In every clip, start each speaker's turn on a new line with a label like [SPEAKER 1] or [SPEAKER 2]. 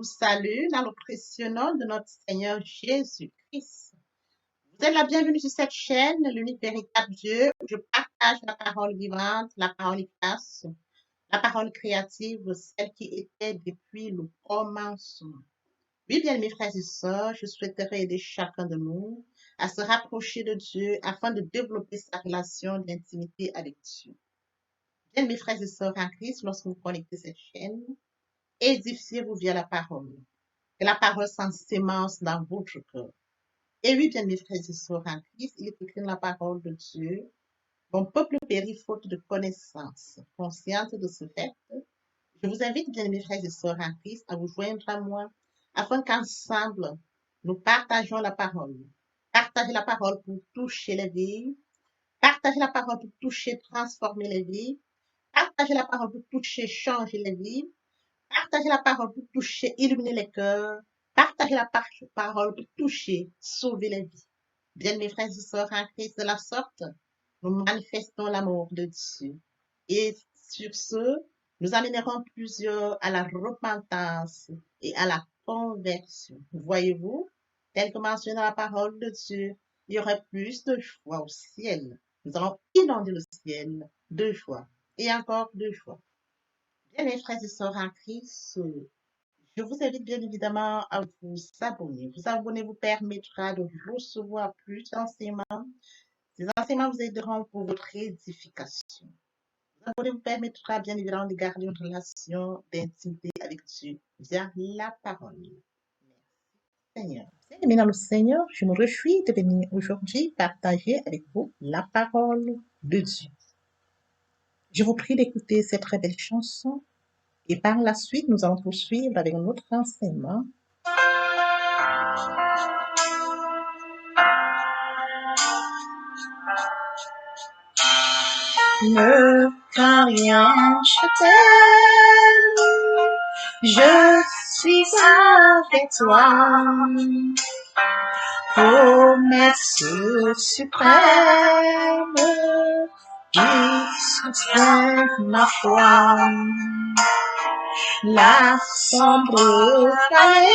[SPEAKER 1] vous salue dans le précieux nom de notre Seigneur Jésus-Christ. Vous êtes la bienvenue sur cette chaîne, l'unique véritable Dieu, où je partage la parole vivante, la parole efficace, la parole créative, celle qui était depuis le commencement. Oui, bien mes frères et sœurs, je souhaiterais aider chacun de nous à se rapprocher de Dieu afin de développer sa relation d'intimité avec Dieu. Bien mes frères et sœurs en Christ, lorsque vous connectez cette chaîne, édifiez-vous via la parole. Que la parole s'ensémence dans votre cœur. Et oui, bien mes frères et sœurs en Christ, il est écrit dans la parole de Dieu. Mon peuple périt faute de connaissance. Consciente de ce fait, je vous invite, bien mes frères et sœurs en Christ, à vous joindre à moi afin qu'ensemble, nous partageons la parole. Partager la parole pour toucher les vies. Partager la parole pour toucher, transformer les vies. Partager la parole pour toucher, changer les vies. Partager la parole pour toucher, illuminer les cœurs. Partager la parole pour toucher, sauver les vies. Bien, mes frères et sœurs en Christ, de la sorte, nous manifestons l'amour de Dieu. Et sur ce, nous amènerons plusieurs à la repentance et à la conversion. Voyez-vous, tel que mentionné dans la parole de Dieu, il y aurait plus de joie au ciel. Nous allons inonder le ciel de joie et encore de joie. Bien, mes frères et sœurs en Christ, je vous invite bien évidemment à vous abonner. Vous abonner vous permettra de recevoir plus d'enseignements. Ces enseignements vous aideront pour votre édification. Vous abonner vous permettra bien évidemment de garder une relation d'intimité avec Dieu via la parole. Merci Seigneur. Bien-aimés dans le Seigneur, je me réjouis de venir aujourd'hui partager avec vous la parole de Dieu. Je vous prie d'écouter cette très belle chanson. Et par la suite, nous allons poursuivre avec un autre enseignement. Ne crains rien, je t'aime, je suis avec toi. Promesse suprême qui soutient ma foi. La sombre vallée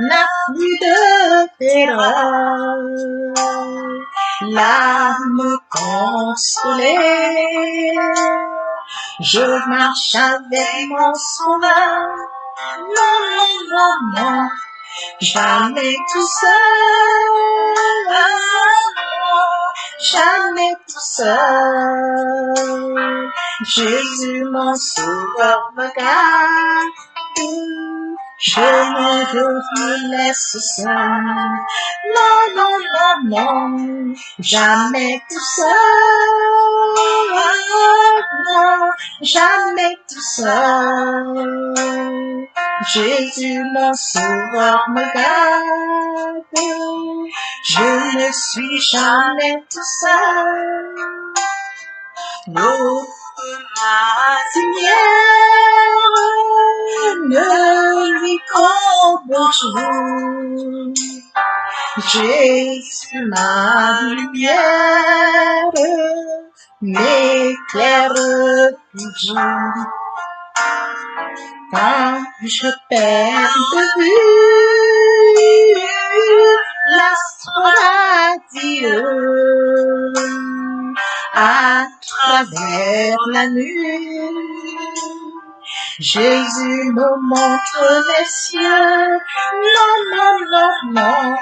[SPEAKER 1] n'a plus de terreur, l'âme consolée, je marche avec mon sauveur, non, non, non, non, jamais tout seul, jamais tout seul. Jésus mon sauveur me garde, je ne me laisse seul. Non, non, non, non, jamais tout seul, non, jamais tout seul. Jésus mon sauveur me garde, je ne suis jamais tout seul. Ma lumière ne lui compte bonjour. Jésus ma lumière m'éclaire toujours. Quand je perds de vue l'astre radieux, à travers la nuit, Jésus me montre les cieux. Non, non, non, non,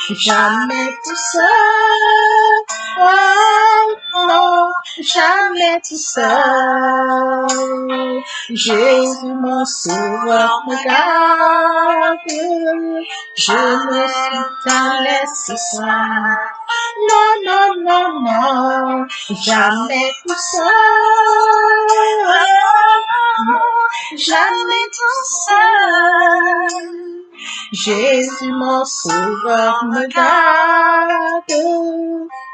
[SPEAKER 1] jamais tout seul. Oh, non, jamais tout seul. Jésus mon sauveur me garde, je ne suis qu'un laisse seul. Non, non, non, non, jamais tout seul, jamais tout seul. Jésus mon sauveur me garde,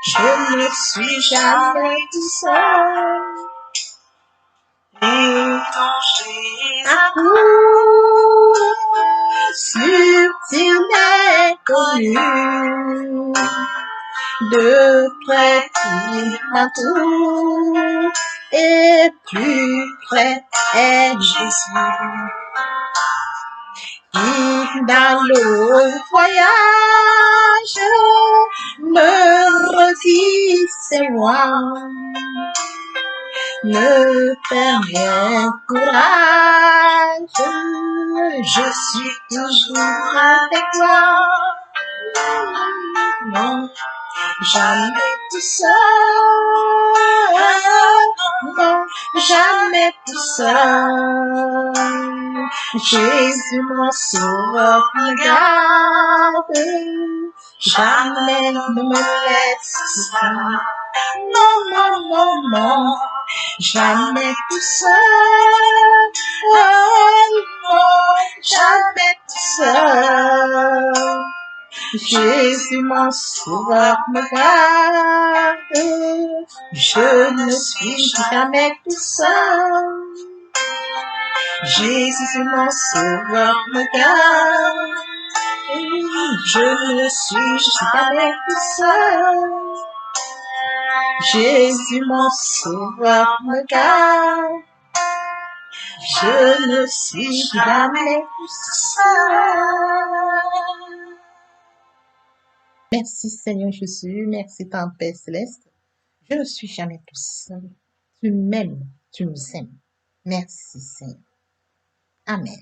[SPEAKER 1] je ne suis jamais tout seul. Les dangers accourent sur l'inconnu, de près il m'entoure, et plus près est
[SPEAKER 2] Jésus.
[SPEAKER 1] Et dans le voyage, me redis c'est moi. Ne perds rien courage,
[SPEAKER 2] Je suis toujours avec toi.
[SPEAKER 1] non,
[SPEAKER 2] Jamais tout seul.
[SPEAKER 1] non, jamais tout seul. Jésus mon sauveur me garde, jamais ne me laisse seul. Non, non, non, non, jamais tout seul. Non, jamais tout seul. Jésus mon sauveur me garde, je ne suis jamais tout seul. Jésus mon sauveur me garde, je ne suis jamais tout seul. Jésus mon sauveur me garde, je ne suis jamais tout seul. Merci Seigneur Jésus, merci Tante Père Céleste. Je ne suis jamais tout seul. Tu m'aimes, tu nous aimes. Merci Seigneur. Amen.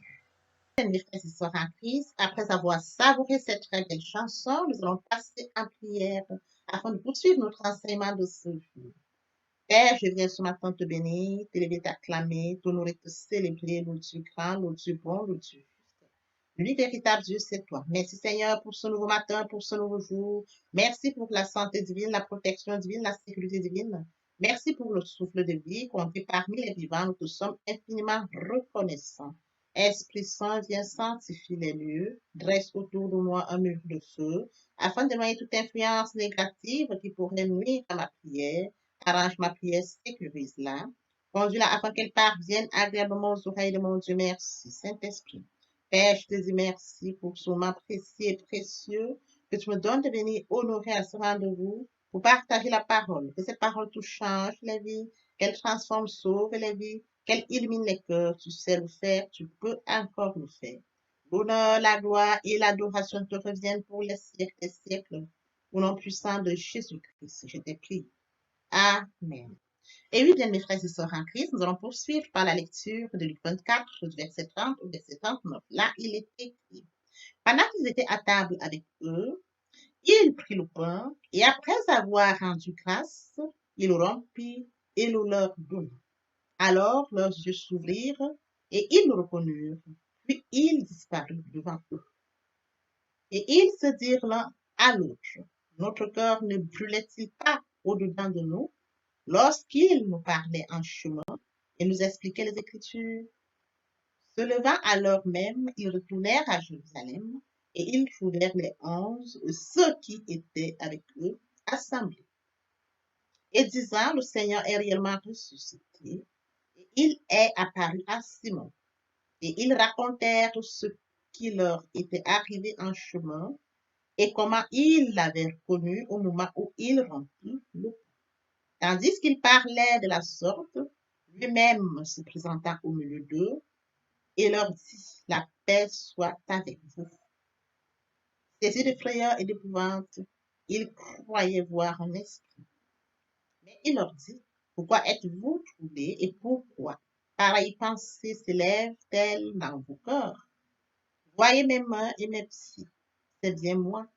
[SPEAKER 1] Mes frères et sœurs en Christ, après avoir savouré cette très belle chanson, nous allons passer en prière afin de poursuivre notre enseignement de ce jour. Père, je viens ce matin te bénir, t'élever, t'acclamer, t'honorer, te célébrer, l'eau du grand, l'eau du bon, l'eau du juste. Lui, véritable Dieu, c'est toi. Merci Seigneur pour ce nouveau matin, pour ce nouveau jour. Merci pour la santé divine, la protection divine, la sécurité divine. Merci pour le souffle de vie qu'on fait parmi les vivants. Nous te sommes infiniment reconnaissants. Esprit Saint, viens sanctifier les lieux, dresse autour de moi un mur de feu, afin d'éloigner toute influence négative qui pourrait nuire à ma prière. Arrange ma prière, sécurise-la. Conduis-la afin qu'elle parvienne agréablement aux oreilles de mon Dieu. Merci, Saint-Esprit. Père, je te dis merci pour ce moment précieux et précieux que tu me donnes de venir honorer à ce rendez-vous pour partager la parole. Que cette parole tout change les vies, qu'elle transforme, sauve les vies, qu'elle illumine les cœurs. Tu sais le faire, tu peux encore le faire. L'honneur, la gloire et l'adoration te reviennent pour les siècles des siècles. Au nom puissant de Jésus-Christ, je te prie. Amen. Et oui, bien mes frères et sœurs en Christ, nous allons poursuivre par la lecture de Luc 24, du verset 30 au verset 39. Là, il est écrit, pendant qu'ils étaient à table avec eux, il prit le pain et après avoir rendu grâce, il le rompit et le leur donna. Alors leurs yeux s'ouvrirent et ils le reconnurent. Puis il disparut devant eux. Et ils se dirent l'un à l'autre, notre cœur ne brûlait-il pas au-dedans de nous lorsqu'il nous parlait en chemin et nous expliquait les Écritures? Se levant à l'heure même, ils retournèrent à Jérusalem et ils trouvèrent les 11, ceux qui étaient avec eux, assemblés. Et disant, le Seigneur est réellement ressuscité, et il est apparu à Simon. Et ils racontèrent ce qui leur était arrivé en chemin et comment ils l'avaient reconnu au moment où il rompit le pain. Tandis qu'il parlait de la sorte, lui-même se présentant au milieu d'eux et leur dit, la paix soit avec vous. Saisis de frayeur et d'épouvante, ils croyaient voir un esprit. Mais il leur dit, pourquoi êtes-vous troublés et pourquoi pareille pensée s'élève-t-elle dans vos cœurs? Voyez mes mains et mes pieds, c'est bien moi.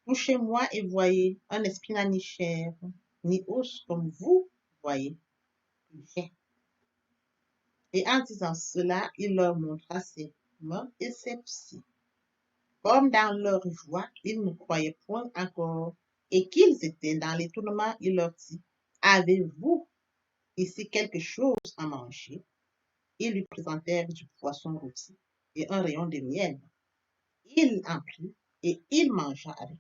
[SPEAKER 1] Touchez-moi et voyez, un esprit n'a ni chair, ni os comme vous voyez que j'ai. Et en disant cela, il leur montra ses mains et ses pieds. Comme dans leur joie, ils ne croyaient point encore, et qu'ils étaient dans l'étonnement, il leur dit, avez-vous ici quelque chose à manger? Ils lui présentèrent du poisson rôti et un rayon de miel. Il en prit et il mangea avec.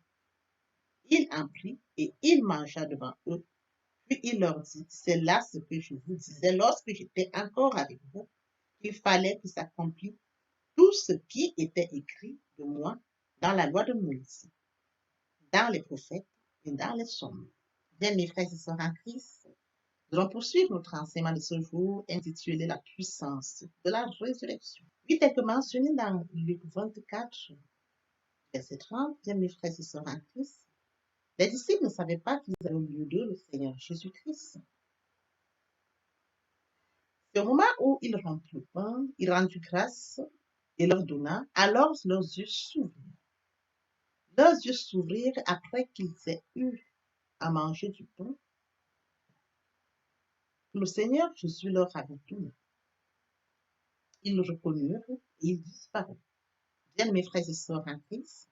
[SPEAKER 1] Il en prit et il mangea devant eux. Puis il leur dit, c'est là ce que je vous disais lorsque j'étais encore avec vous, qu'il fallait que s'accomplisse tout ce qui était écrit de moi dans la loi de Moïse, dans les prophètes et dans les psaumes. Bien, mes frères et sœurs en Christ, Nous allons poursuivre notre enseignement de ce jour intitulé La puissance de la résurrection. Oui, tel que mentionné dans Luc 24, verset 30, bien mes frères et sœurs en Christ, les disciples ne savaient pas qu'ils avaient au milieu d'eux le Seigneur Jésus-Christ. C'est au moment où il rompit le pain, il rendit grâce et leur donna, alors leurs yeux s'ouvrirent. Leurs yeux s'ouvrirent après qu'ils aient eu à manger du pain que le Seigneur Jésus leur avait donné. Ils le reconnurent et il disparut. Bien, mes frères et sœurs en Christ,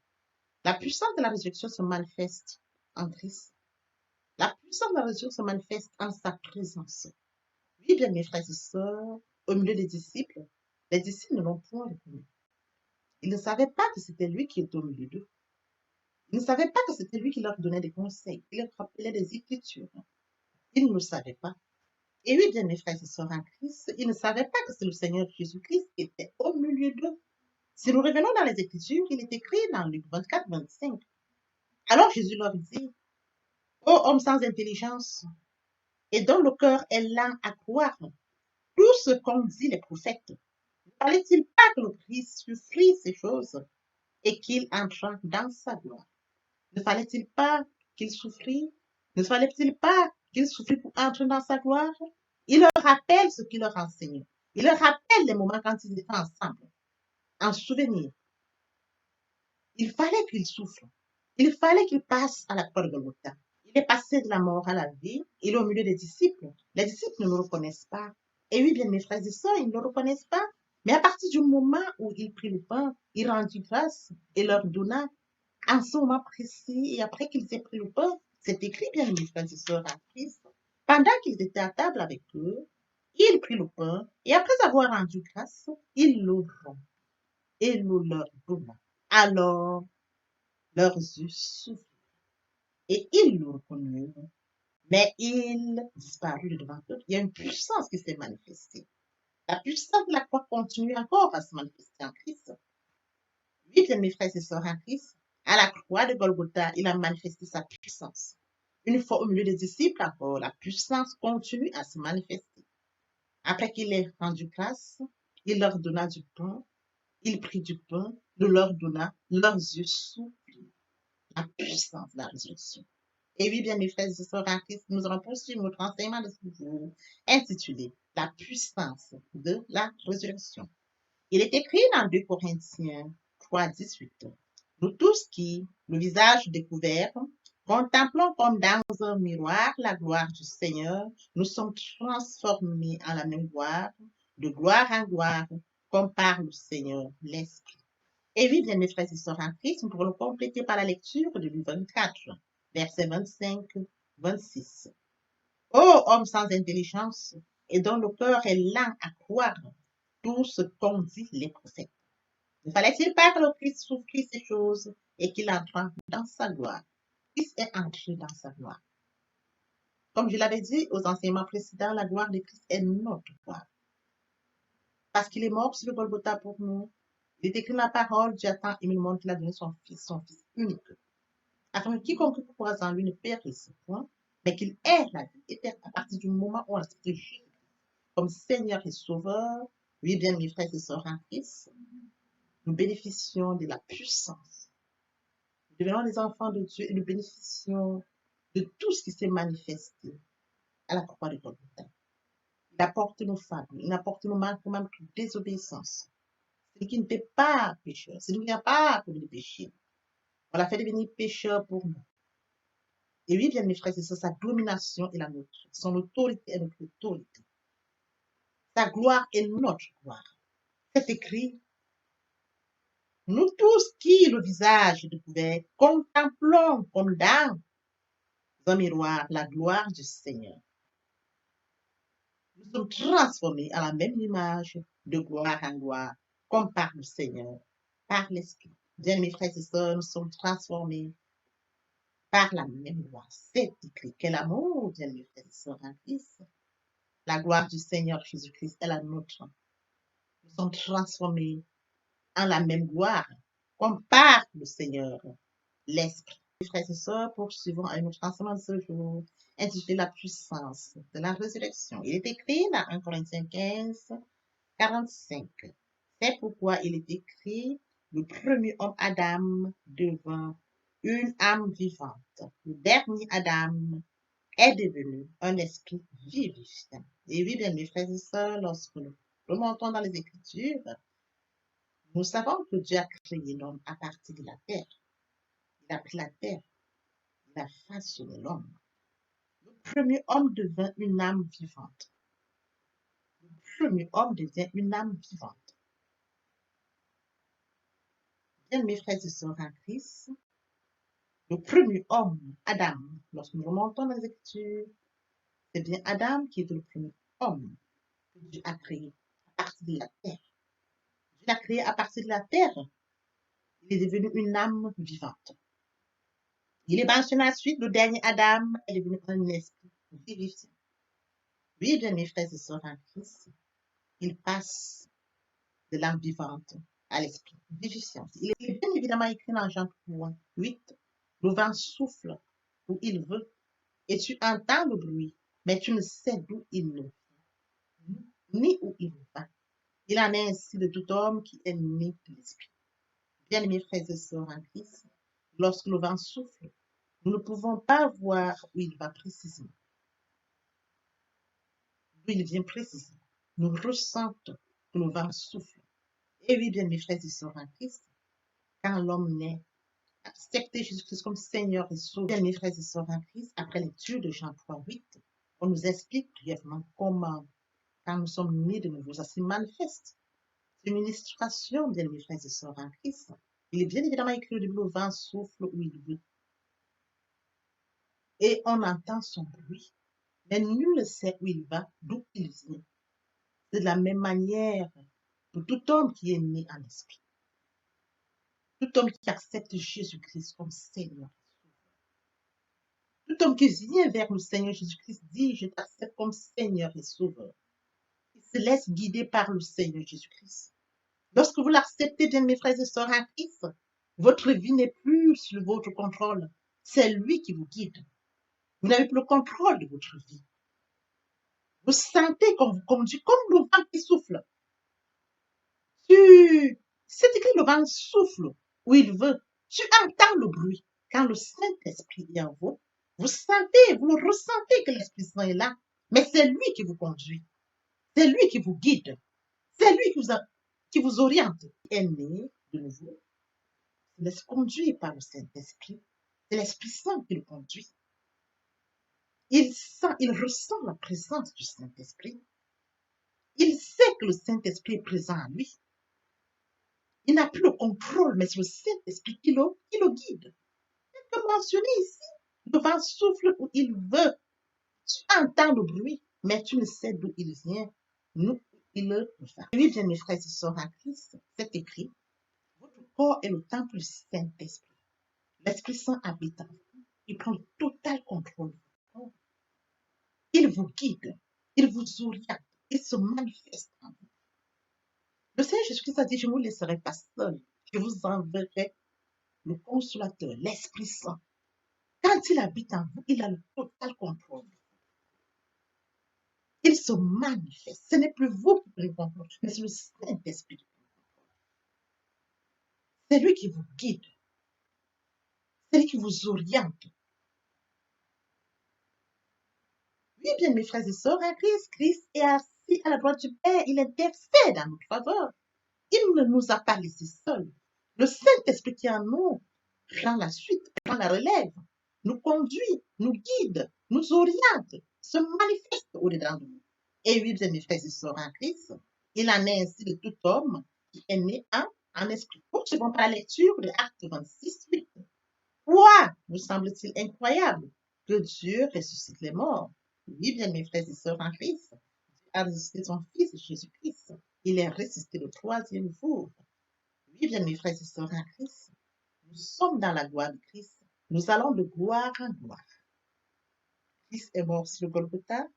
[SPEAKER 1] la puissance de la résurrection se manifeste en Christ. La puissance de la résurrection se manifeste en sa présence. Oui, bien, mes frères et sœurs, au milieu des disciples, les disciples ne l'ont point reconnu. Ils ne savaient pas que c'était lui qui était au milieu d'eux. Ils ne savaient pas que c'était lui qui leur donnait des conseils, qui leur rappelait des Écritures. Ils ne le savaient pas. Et oui, bien, mes frères et sœurs en Christ, ils ne savaient pas que c'est le Seigneur Jésus-Christ qui était au milieu d'eux. Si nous revenons dans les Écritures, il est écrit dans Luc 24, 25. Alors Jésus leur dit, ô homme sans intelligence, et dont le cœur est lent à croire tout ce qu'ont dit les prophètes, ne fallait-il pas que le Christ souffrit ces choses et qu'il entrât dans sa gloire? Ne fallait-il pas qu'il souffrit? Ne fallait-il pas qu'il souffrit pour entrer dans sa gloire? Il leur rappelle ce qu'il leur enseignait. Il leur rappelle les moments quand ils étaient ensemble, en souvenir. Il fallait qu'il souffre. Il fallait qu'il passe à la croix de Golgotha. Il est passé de la mort à la vie. Il est au milieu des disciples. Les disciples ne le reconnaissent pas. Et oui, bien mes frères et sœurs, ils ne le reconnaissent pas. Mais à partir du moment où il prit le pain, il rendit grâce et leur donna en ce moment précis. Et après qu'ils aient pris le pain, c'est écrit, bien mes frères et sœurs en Christ. Pendant qu'ils étaient à table avec eux, il prit le pain et après avoir rendu grâce, il le rompt et le leur donna. Alors leurs yeux s'ouvrirent et ils le reconnurent, mais il disparut de devant eux. Il y a une puissance qui s'est manifestée. La puissance de la croix continue encore à se manifester en Christ. Oui, bien mes frères et sœurs en Christ, à la croix de Golgotha, il a manifesté sa puissance. Une fois au milieu des disciples, encore, la puissance continue à se manifester. Après qu'il ait rendu grâce, il leur donna du pain, il prit du pain, le leur donna, leurs yeux s'ouvrirent. La puissance de la résurrection. Et oui, bien mes frères et sœurs en Christ, nous allons poursuivre notre enseignement de ce jour intitulé La puissance de la résurrection. Il est écrit dans 2 Corinthiens 3, 18. Nous tous qui, le visage découvert, contemplons comme dans un miroir la gloire du Seigneur, nous sommes transformés en la même gloire, de gloire en gloire, comme par le Seigneur l'Esprit. Et oui, bien mes frères et sœurs en Christ, nous pourrons le compléter par la lecture de Luc 24, versets 25, 26. Ô homme sans intelligence, et dont le cœur est lent à croire tout ce qu'ont dit les prophètes. Ne fallait-il pas que le Christ souffrit ces choses et qu'il entre dans sa gloire? Christ est entré dans sa gloire. Comme je l'avais dit aux enseignements précédents, la gloire de Christ est notre gloire. Parce qu'il est mort sur le Golgotha pour nous. Il est écrit dans la parole, Dieu a tant aimé le monde qu'il a donné son Fils unique, afin que quiconque croise en lui ne périsse point, mais qu'il ait la vie éternelle à partir du moment où on accepte Jésus comme Seigneur et Sauveur. Oui, bien mes frères et sœurs en Christ, nous bénéficions de la puissance. Nous devenons des enfants de Dieu et nous bénéficions de tout ce qui s'est manifesté à la croix de Golgotha. Il a porté nos fables, il a porté nos manquements, notre désobéissance. Celui qui n'était pas pécheur, celui qui n'a pas commis de péché. On l'a fait devenir pécheur pour nous. Et oui, bien mes frères et sœurs, sa domination est la nôtre. Son autorité est notre autorité. Sa gloire est notre gloire. C'est écrit. Nous tous qui, le visage découvert, contemplons comme dans un miroir la gloire du Seigneur. Nous sommes transformés à la même image de gloire en gloire, comme par le Seigneur, par l'Esprit. Bien mes frères et sœurs, nous sommes transformés par la même gloire. C'est écrit. Quel amour, bien mes frères et sœurs en Christ. La gloire du Seigneur Jésus-Christ est la nôtre. Nous sommes transformés en la même gloire, comme par le Seigneur, l'Esprit. Mes frères et sœurs, poursuivons avec notre enseignement de ce jour, intitulé La puissance de la résurrection. Il est écrit dans 1 Corinthiens 15, 45. C'est pourquoi il est écrit, le premier homme Adam devint une âme vivante. Le dernier Adam est devenu un esprit vivifiant. Et oui, bien, mes frères et sœurs, lorsque nous remontons dans les Écritures, nous savons que Dieu a créé l'homme à partir de la terre. Il a pris la terre, il a façonné l'homme. Le premier homme devint une âme vivante. Le premier homme devient une âme vivante. Bien, mes frères et sœurs en Christ, le premier homme, Adam, lorsque nous remontons dans les Écritures, c'est bien Adam qui est le premier homme que Dieu a créé à partir de la terre. Dieu l'a créé à partir de la terre. Il est devenu une âme vivante. Il est mentionné ensuite, le dernier Adam est devenu un esprit vivifiant. Oui, bien, mes frères et sœurs en Christ, il passe de l'âme vivante à l'esprit vivifiant. Il est bien évidemment écrit dans Jean 3, 8. Le vent souffle où il veut et tu entends le bruit, mais tu ne sais d'où il ne vient, ni où il va. Il en est ainsi de tout homme qui est né de l'esprit. Bien, mes frères et sœurs en Christ, lorsque le vent souffle, nous ne pouvons pas voir où il va précisément, d'où il vient précisément. Nous ressentons que le vent souffle. Et oui, bien, mes frères et sœurs en Christ, quand l'homme naît, accepter Jésus-Christ comme Seigneur et Sauveur, bien, mes frères et sœurs en Christ, après lecture de Jean 3, 8, on nous explique brièvement comment, quand nous sommes nés de nouveau, ça se manifeste. C'est une illustration, bien, mes frères et sœurs en Christ. Il est bien évidemment écrit le vent souffle où il veut. Et on entend son bruit. Mais nul ne sait où il va, d'où il vient. C'est de la même manière pour tout homme qui est né en esprit. Tout homme qui accepte Jésus-Christ comme Seigneur. Tout homme qui vient vers le Seigneur Jésus-Christ dit, je t'accepte comme Seigneur et Sauveur. Il se laisse guider par le Seigneur Jésus-Christ. Lorsque vous l'acceptez, bien mes frères et sœurs en Christ, votre vie n'est plus sous votre contrôle. C'est lui qui vous guide. Vous n'avez plus le contrôle de votre vie. Vous sentez qu'on vous conduit comme le vent qui souffle. C'est écrit, le vent souffle où il veut. Tu entends le bruit. Quand le Saint-Esprit est en vous, vous sentez, vous le ressentez que l'Esprit Saint est là. Mais c'est lui qui vous conduit. C'est lui qui vous guide. C'est lui qui vous oriente. Il est né de nouveau. Il laisse conduire par le Saint-Esprit. C'est l'Esprit Saint qui le conduit. Il ressent la présence du Saint-Esprit. Il sait que le Saint-Esprit est présent en lui. Il n'a plus le contrôle, mais c'est le Saint-Esprit qui le guide. Comme mentionné ici, le vent souffle où il veut. Tu entends le bruit, mais tu ne sais d'où il vient, d'où il va. Oui, bien, mes frères et sœurs en Christ, c'est écrit, votre corps est le temple du Saint-Esprit. L'Esprit Saint habite en vous. Il prend le total contrôle de votre corps. Il vous guide, il vous oriente, il se manifeste en vous. Le Seigneur Jésus-Christ a dit, je ne vous laisserai pas seul, je vous enverrai le consolateur, l'Esprit Saint. Quand il habite en vous, il a le total contrôle. Il se manifeste. Ce n'est plus vous qui prenez le contrôle, mais c'est le Saint-Esprit qui prend le contrôle. C'est lui qui vous guide. C'est lui qui vous oriente. Oui, bien, mes frères et sœurs, en Christ est assis à la droite du Père. Il intercède en notre faveur. Il ne nous a pas laissés seuls. Le Saint-Esprit qui est en nous prend la suite, prend la relève, nous conduit, nous guide, nous oriente, se manifeste au-dedans de nous. Et oui, bien, mes frères et sœurs en Christ, il en est ainsi de tout homme qui est né en esprit. Poursuivons par la lecture de Actes 26, 8. Quoi nous semble-t-il incroyable que Dieu ressuscite les morts? Oui, bien, mes frères et sœurs en Christ, Dieu a ressuscité son Fils Jésus-Christ. Il est ressuscité le troisième jour. Oui, bien, mes frères et sœurs en Christ, nous sommes dans la gloire de Christ. Nous allons de gloire en gloire. Christ est mort sur le Golgotha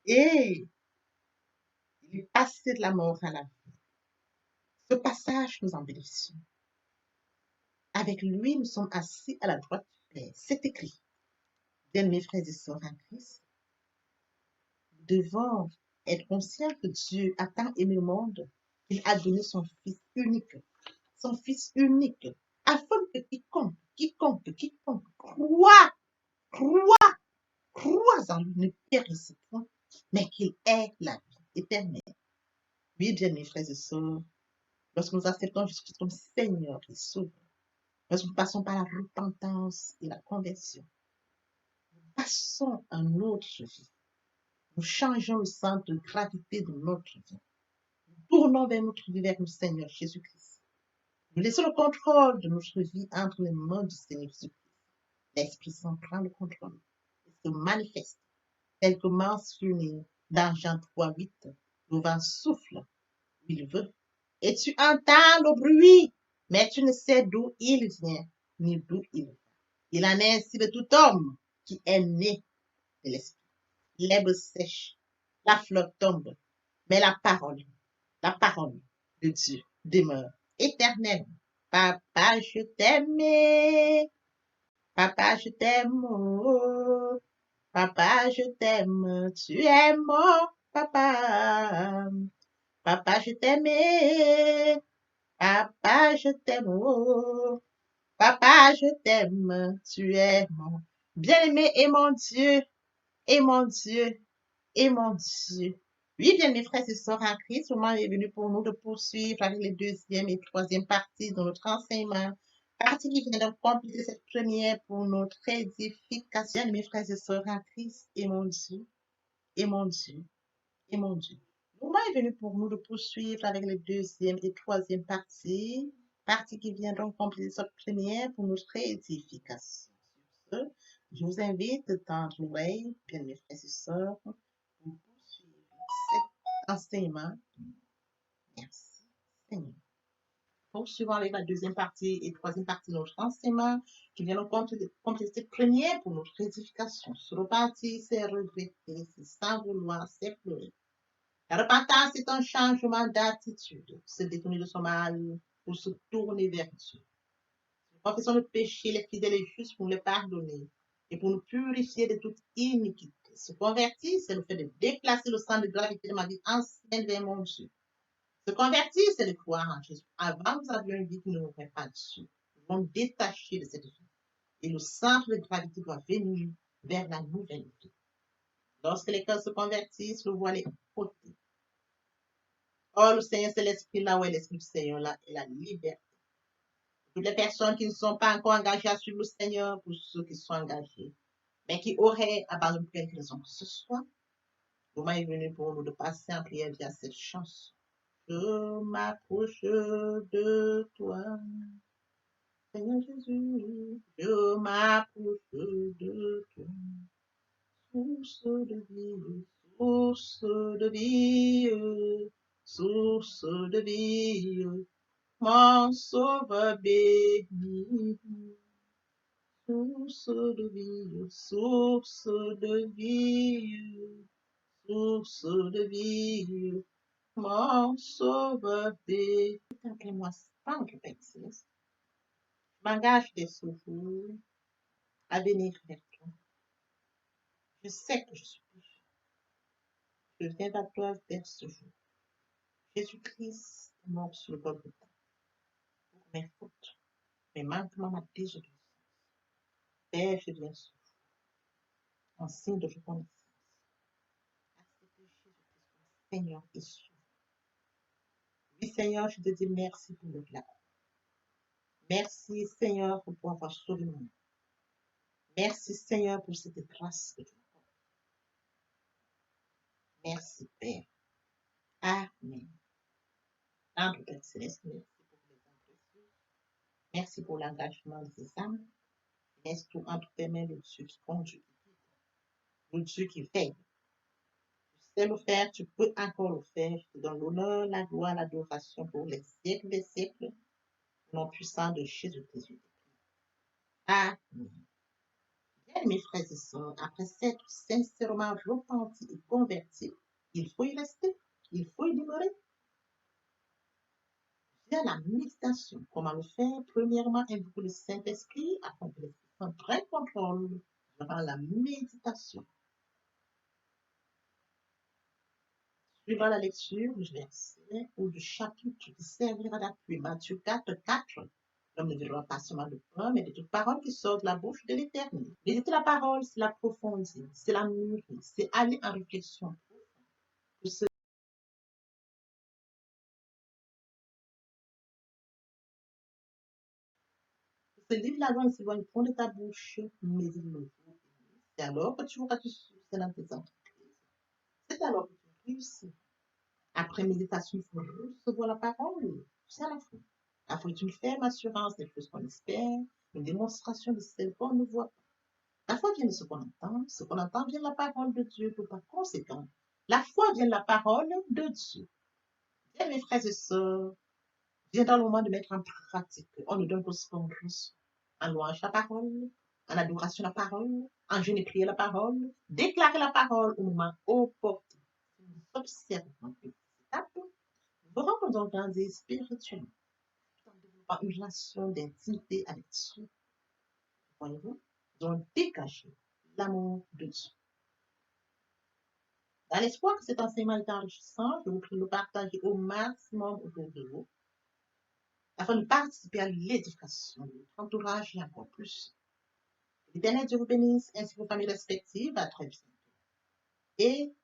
[SPEAKER 1] et il est passé de la mort à la vie. Ce passage, nous en bénéficions. Avec lui, nous sommes assis à la droite du Père. C'est écrit. Bien, mes frères et sœurs en Christ, nous devons être conscients que Dieu a tant aimé le monde qu'il a donné son Fils unique, afin que quiconque croit, croit en lui ne périsse point, mais qu'il ait la vie éternelle. Oui, bien, mes frères et sœurs, lorsque nous acceptons Jésus comme Seigneur et Sauveur, lorsque nous passons par la repentance et la conversion, nous passons à notre vie. Nous changeons le centre de gravité de notre vie. Nous tournons vers notre vie, vers le Seigneur Jésus-Christ. Nous laissons le contrôle de notre vie entre les mains du Seigneur Jésus-Christ. L'Esprit Saint prend le contrôle et se manifeste, tel que mentionné dans Jean 3:8. Le vent souffle où il veut, et tu entends le bruit, mais tu ne sais d'où il vient, ni d'où il va. Il en est ainsi de tout homme qui est né de l'Esprit. L'herbe sèche, la fleur tombe, mais la parole de Dieu demeure éternelle. Papa, je t'aime. Papa, je t'aime. Oh. Papa, je t'aime. Tu es mon papa. Papa, je t'aime. Papa, je t'aime. Oh. Papa, je t'aime. Tu es mon bien-aimé et mon Dieu. Et mon Dieu. Et mon Dieu. Oui, bien, mes frères et sœurs en Christ, le moment est venu pour nous de poursuivre avec les deuxième et troisième parties de notre enseignement. Partie qui vient de compléter cette première pour notre édification, mes frères et sœurs en Christ, et mon Dieu, et mon Dieu, et mon Dieu. Le moment est venu pour nous de poursuivre avec les deuxième et troisième parties, partie qui vient donc compléter cette première pour notre édification. Sur ce, je vous invite à tendre l'oreille, bien, mes frères et sœurs, pour poursuivre cet enseignement. Merci, Seigneur. Poursuivons avec la deuxième partie et troisième partie de notre enseignement qui vient nous compléter cette première pour notre édification. Se repentir, c'est regretter, c'est sans vouloir, c'est pleurer. La repentance est un changement d'attitude, se détourner de son mal pour se tourner vers Dieu. Nous confessons le péché, les fidèles et justes pour les pardonner et pour nous purifier de toute iniquité. Se convertir, c'est le fait de déplacer le centre de gravité de ma vie ancienne vers mon Dieu. Se convertir, c'est de croire en Jésus. Avant, nous avions une vie qui ne nous fait pas Dieu. Nous devons détacher de cette vie. Et le centre de gravité doit venir vers la nouvelle vie. Lorsque les cœurs se convertissent, le voile est ôté. Oh, le Seigneur, c'est l'esprit là où est l'esprit du Seigneur, là, et la liberté. Toutes les personnes qui ne sont pas encore engagées à suivre le Seigneur, pour ceux qui sont engagés, mais qui auraient abandonné pour quelque raison que ce soit, le moment est venu pour nous de passer en prière via cette chanson. Je m'approche de toi, Seigneur Jésus, je m'approche de toi, source de vie, source de vie, source de vie, mon sauveur béni. Source de vie, source de vie, source de vie, mon sauveur béni. Contemplez-moi sans repentance. Je m'engage dès ce jour à venir vers toi. Je sais que je suis pécheur. Je viens vers toi dès ce jour. Jésus-Christ est mort sur le Golgotha pour mes fautes, mes manquements, ma désobéissance. Père, je viens ce jour en signe de reconnaissance. Accepter Jésus-Christ comme Seigneur et Sauveur. Oui, Seigneur, je te dis merci pour le plat. Merci, Seigneur, pour avoir sauvé mon âme. Merci, Seigneur, pour cette grâce que tu m'as accordée. Merci, Père. Amen. Notre Père Céleste, merci pour les âmes précieuses. Merci pour l'engagement de ces âmes. Laisse tout entre tes mains, le Dieu qui conduit, le Dieu qui veille. Tu sais le faire, tu peux encore le faire. Je te donne l'honneur, la gloire, l'adoration pour les siècles des siècles. Au nom puissant de Jésus-Christ. Amen. Bien, mes frères et sœurs, après s'être sincèrement repenti et converti, il faut y rester, il faut y demeurer. Via la méditation, comment le faire? Premièrement, invoquer le Saint-Esprit afin que l'Esprit Saint prenne contrôle durant la méditation. Suivant la lecture du verset ou du chapitre qui servira d'appui, Matthieu 4:4, l'homme ne vivra pas seulement de pain, mais de toute parole qui sort de la bouche de l'Éternel. Méditer la parole, c'est l'approfondir, c'est la mûrir, c'est aller en réflexion. Pour ce livre, la loi ne s'éloigne point de ta bouche, mais il le faut. C'est alors que tu auras du succès dans tes entreprises. C'est alors que tu réussis. Après méditation, il faut recevoir la parole. C'est à la fois. La foi est une ferme assurance des choses qu'on espère, une démonstration de celles qu'on ne voit pas. La foi vient de ce qu'on entend vient de la parole de Dieu. Par conséquent, la foi vient de la parole de Dieu. Bien, mes frères et sœurs, vient dans le moment de mettre en pratique. On nous donne tout ce qu'on reçoit. En louange la parole, en adoration la parole, en jeûne et prière la parole, déclarer la parole au moment opportun. Nous observons cette étape, nous rencontrons grandir spirituellement, tout en développant une relation d'intimité avec Dieu. Voyez-vous, nous allons dégager l'amour de Dieu. Dans l'espoir que cet enseignement est enrichissant, je vous prie de le partager au maximum autour de vous, afin de participer à l'édification de votre entourage et encore plus. L'Éternel Dieu vous bénisse, ainsi que vos familles respectives. À très bientôt. Et